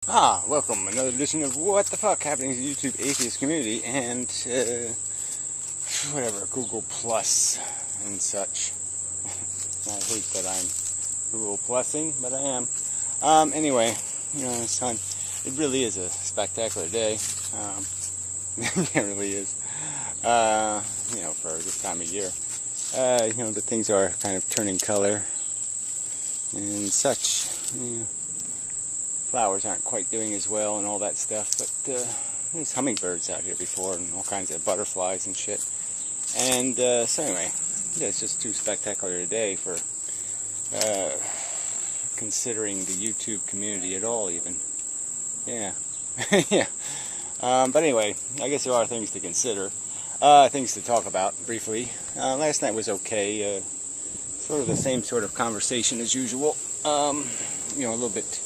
Welcome. Another edition of What the Fuck happening in the YouTube atheist community and, whatever, Google Plus and such. I hate that I'm Google Plussing, but I am. Anyway, son, it really is a spectacular day. It really is. For this time of year. The things are kind of turning color and such. Flowers aren't quite doing as well and all that stuff, but there's hummingbirds out here before and all kinds of butterflies and shit. And so anyway, yeah, it's just too spectacular a day for considering the YouTube community at all, even. Yeah. Yeah. But anyway, I guess there are things to consider. Things to talk about briefly. Last night was okay. Sort of the same sort of conversation as usual. A little bit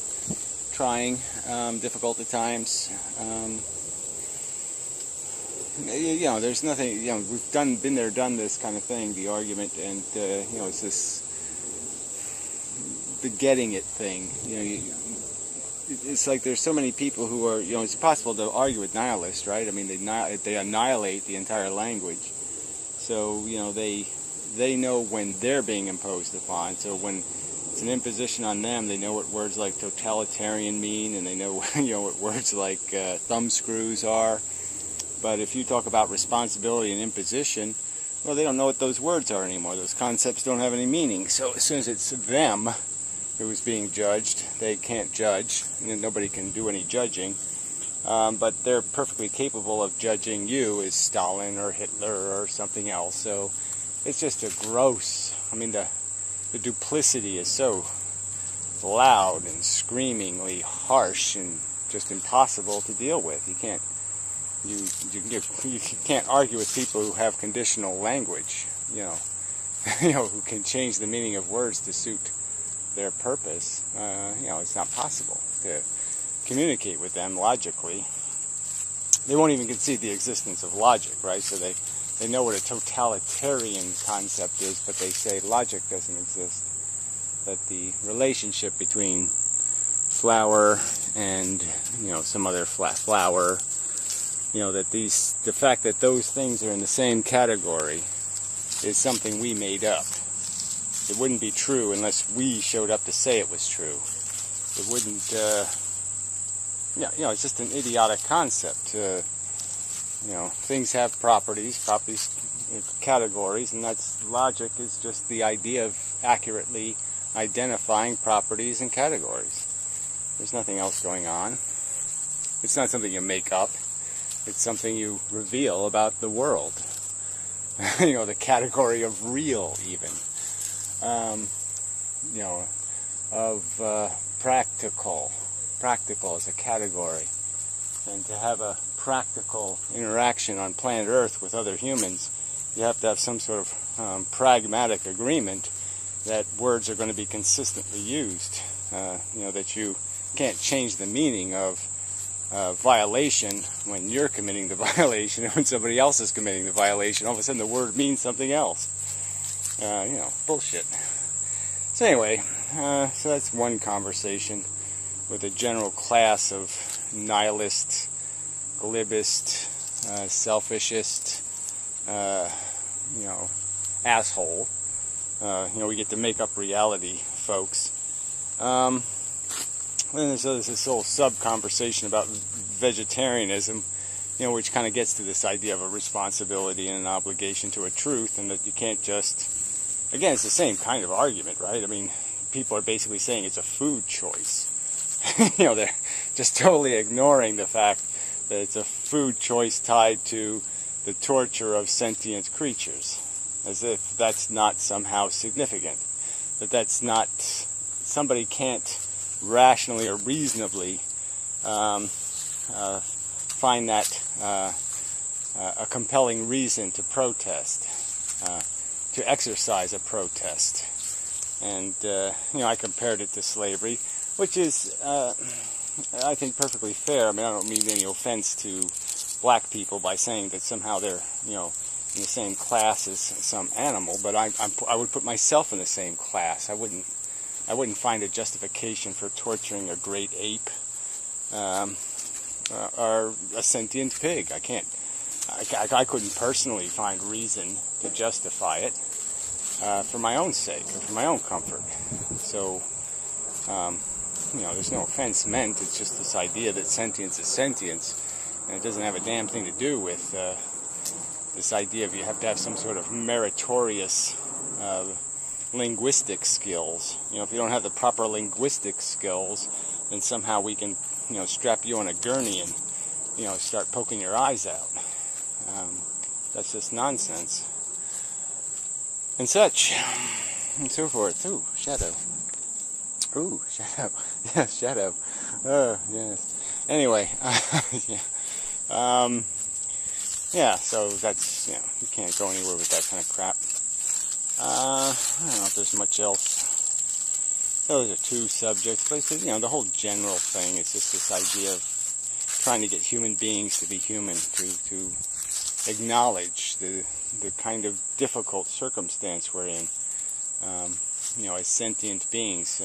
trying, difficult at times. There's nothing. We've been there, done this kind of thing. The argument, and it's this the getting it thing. It's like there's so many people who are. It's possible to argue with nihilists, right? I mean, they annihilate the entire language. So they know when they're being imposed upon. So when it's an imposition on them, they know what words like totalitarian mean, and they know what words like thumb screws are. But if you talk about responsibility and imposition, well, they don't know what those words are anymore. Those concepts don't have any meaning. So as soon as it's them who's being judged, they can't judge, and nobody can do any judging. But they're perfectly capable of judging you as Stalin or Hitler or something else. So it's just a gross. I mean, the duplicity is so loud and screamingly harsh and just impossible to deal with. You can't argue with people who have conditional language. Who can change the meaning of words to suit their purpose. It's not possible to communicate with them logically. They won't even concede the existence of logic, right? So they know what a totalitarian concept is, but they say logic doesn't exist. That the relationship between flower and some other flower, that the fact that those things are in the same category is something we made up. It wouldn't be true unless we showed up to say it was true. It wouldn't, it's just an idiotic concept. Things have properties, categories, and that's logic is just the idea of accurately identifying properties and categories. There's nothing else going on. It's not something you make up. It's something you reveal about the world. The category of real, even. Practical. Practical is a category. And to have a practical interaction on planet Earth with other humans, you have to have some sort of pragmatic agreement that words are going to be consistently used. That you can't change the meaning of violation when you're committing the violation, and when somebody else is committing the violation, all of a sudden the word means something else. Bullshit. So anyway, so that's one conversation with a general class of nihilist, glibist, selfishist, asshole. We get to make up reality, folks. Then there's this whole sub-conversation about vegetarianism, which kind of gets to this idea of a responsibility and an obligation to a truth, and that you can't just... Again, it's the same kind of argument, right? I mean, people are basically saying it's a food choice. They're just totally ignoring the fact that it's a food choice tied to the torture of sentient creatures, as if that's not somehow significant. That's not... Somebody can't rationally or reasonably find that a compelling reason to protest, to exercise a protest. And, I compared it to slavery, which is, I think, perfectly fair. I mean, I don't mean any offense to black people by saying that somehow they're, in the same class as some animal, but I would put myself in the same class. I wouldn't find a justification for torturing a great ape are a sentient pig. I couldn't personally find reason to justify it for my own sake or for my own comfort. So, there's no offense meant. It's just this idea that sentience is sentience, and it doesn't have a damn thing to do with this idea of you have to have some sort of meritorious linguistic skills. If you don't have the proper linguistic skills, then somehow we can, strap you on a gurney and, start poking your eyes out. That's just nonsense. And such, and so forth. Ooh, shadow. Ooh, shadow. Yes, shadow. Yes. Anyway, yeah. So that's, you can't go anywhere with that kind of crap. I don't know if there's much else. Those are two subjects, but the whole general thing is just this idea of trying to get human beings to be human, to acknowledge the kind of difficult circumstance we're in, as sentient beings,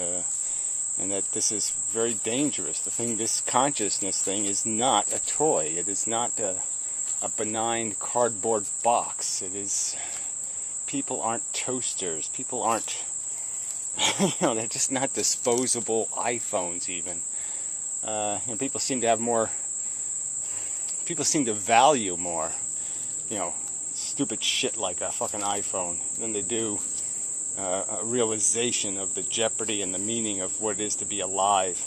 and that this is very dangerous. This consciousness thing is not a toy. It is not a benign cardboard box. It is. People aren't toasters. People aren't. They're just not disposable iPhones even. People seem to have more. People seem to value more, stupid shit like a fucking iPhone than they do a realization of the jeopardy and the meaning of what it is to be alive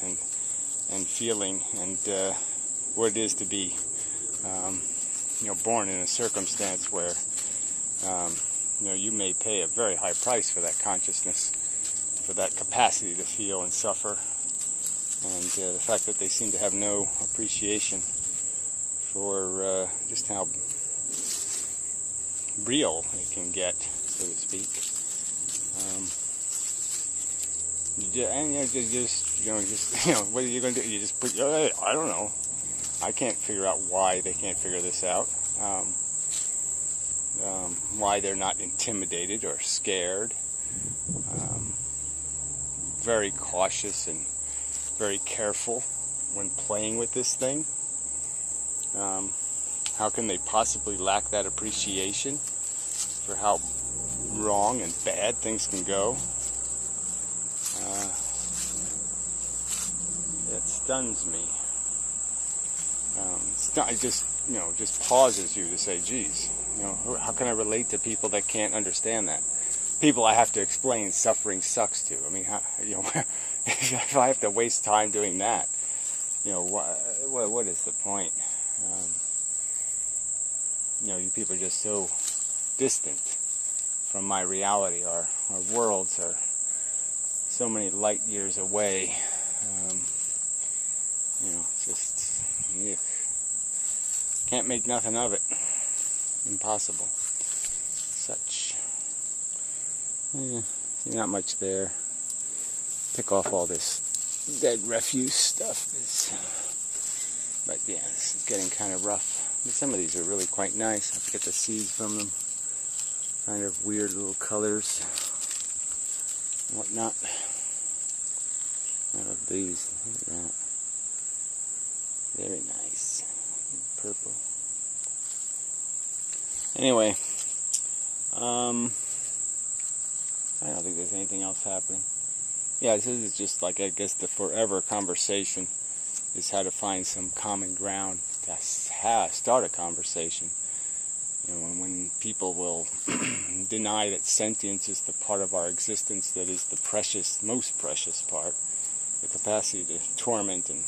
and feeling, and what it is to be, born in a circumstance where, you may pay a very high price for that consciousness, for that capacity to feel and suffer, and the fact that they seem to have no appreciation for just how real it can get, so to speak. What are you going to do? You just put, I don't know. I can't figure out why they can't figure this out. Why they're not intimidated or scared. Very cautious and very careful when playing with this thing. How can they possibly lack that appreciation for how wrong and bad things can go? It stuns me. It just pauses you to say, geez, how can I relate to people that can't understand that? People I have to explain suffering sucks to. I mean, if I have to waste time doing that, what is the point? You people are just so distant from my reality. Our worlds are so many light years away. Just can't make nothing of it. Impossible. Such. Not much there. Pick off all this dead refuse stuff. But yeah, this is getting kind of rough. Some of these are really quite nice. I have to get the seeds from them. Kind of weird little colors and whatnot. I love these. Look at that. Very nice. Purple. Anyway, I don't think there's anything else happening. Yeah, this is just like, I guess, the forever conversation is how to find some common ground to start a conversation. When people will deny that sentience is the part of our existence that is the precious, most precious part, the capacity to torment and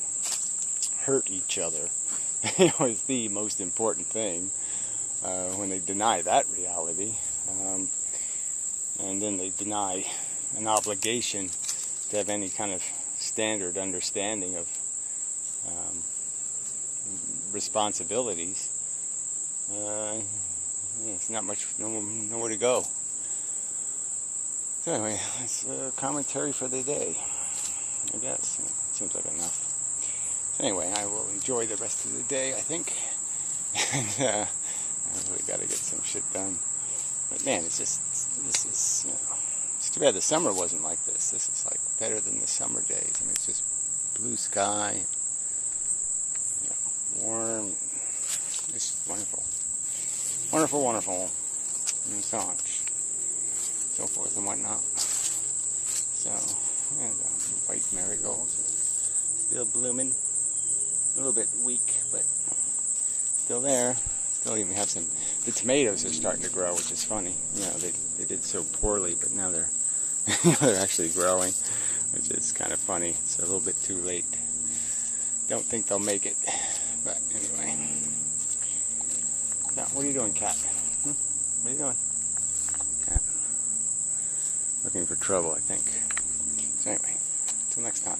hurt each other, is the most important thing. When they deny that reality, and then they deny an obligation to have any kind of standard understanding of responsibilities, it's not much, nowhere to go. So anyway, that's a commentary for the day, I guess. It seems like enough. So anyway, I will enjoy the rest of the day, I think. And I really got to get some shit done. But man, it's just, this is, it's too bad the summer wasn't like this. This is like better than the summer days. I mean, it's just blue sky, warm, just wonderful. Wonderful, wonderful. And such. So forth and whatnot. So, and white marigolds. Still blooming. A little bit weak, but still there. Still even have some. The tomatoes are starting to grow, which is funny. You know, they did so poorly, but now they're they're actually growing, which is kind of funny. It's a little bit too late. Don't think they'll make it, but anyway. Now, what are you doing, cat? What are you doing? Cat. Looking for trouble, I think. So anyway, until next time.